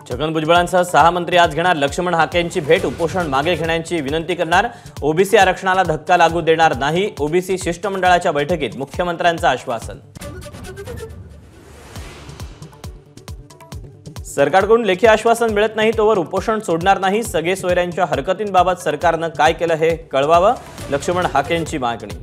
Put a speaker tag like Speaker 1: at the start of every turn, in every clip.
Speaker 1: छगन भुजबळांसह 6 मंत्री आज घेणार लक्ष्मण हाकेंची भेट। उपोषण मागे घेण्याची विनंती करणार। ओबीसी आरक्षणाला धक्का लागू देणार नाही। ओबीसी शिष्टमंडळाच्या बैठकीत मुख्यमंत्र्यांचं आश्वासन। सरकारकडून लेखी आश्वासन मिळत नाही तोवर उपोषण सोडणार नाही। सगळे सोयऱ्यांच्या हरकतींबाबत सरकारनं काय केलं हे कळवावं, लक्ष्मण हाकेंची मागणी।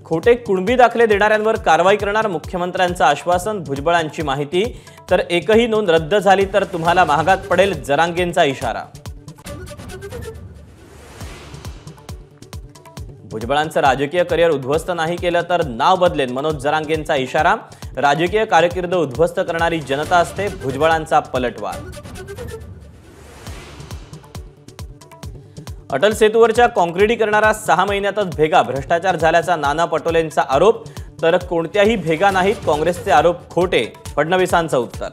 Speaker 1: खोटे कुणबी दाखले देणाऱ्यांवर कारवाई करणार, मुख्यमंत्र्यांचं आश्वासन। भुजबळांची माहिती, तर एकही नोंद रद्द झाली तर तुम्हाला महागात पडेल, जरांगेंचा इशारा। भुजबळांचं राजकीय करिअर उद्ध्वस्त नाही केलं तर नाव बदलेन, मनोज जरांगेंचा इशारा। राजकीय कारकीर्द उद्ध्वस्त करणारी जनता असते, भुजबळांचा पलटवार। अटल सेतूवरच्या काँक्रिटीकरणाला 6 महिन्यातच भेगा, भ्रष्टाचार झाल्याचा नाना पटोलेंचा आरोप। तर कोणत्याही भेगा नाहीत, काँग्रेसचे आरोप खोटे, फडणवीसांचं उत्तर।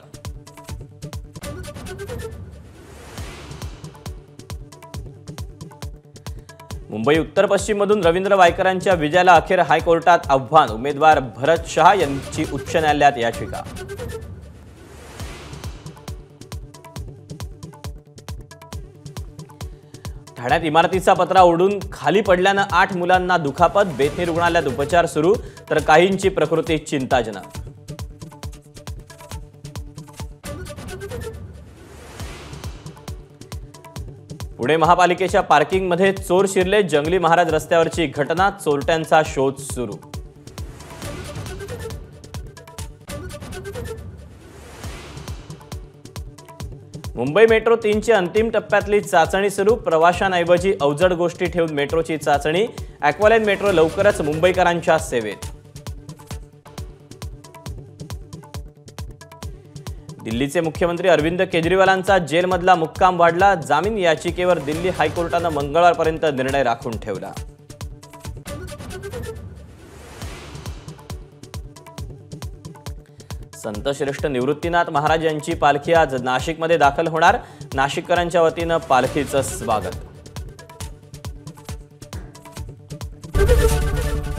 Speaker 1: मुंबई उत्तर पश्चिम मधून रवींद्र वायकरांच्या विजयाला अखेर हायकोर्टात आव्हान। उमेदवार भरत शहा यांची उच्च न्यायालयात याचिका। ठाण्यात इमारतीचा पत्रा उडून खाली पडल्यानं 8 मुलांना दुखापत। बेथनी रुग्णालयात उपचार सुरू, तर काहींची प्रकृती चिंताजनक। पुणे महापालिकेच्या पार्किंगमध्ये चोर शिरले, जंगली महाराज रस्त्यावरची घटना। चोरट्यांचा शोध सुरू। मुंबई मेट्रो 3ची अंतिम टप्प्यातली चाचणी सुरू। प्रवाशांऐवजी अवजड गोष्टी ठेवून मेट्रोची चाचणी। ॲक्वालाईन मेट्रो लवकरच मुंबईकरांच्या सेवेत। दिल्लीचे मुख्यमंत्री अरविंद केजरीवालांचा जेलमधला मुक्काम वाढला। जामीन याचिकेवर दिल्ली हायकोर्टानं मंगळवारपर्यंत निर्णय राखून ठेवला। संतश्रेष्ठ निवृत्तीनाथ महाराज यांची पालखी आज नाशिकमध्ये दाखल होणार। नाशिककरांच्या वतीनं पालखीचं स्वागत।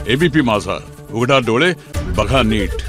Speaker 2: एबीपी माझा, उघडा डोळे बघा नीट।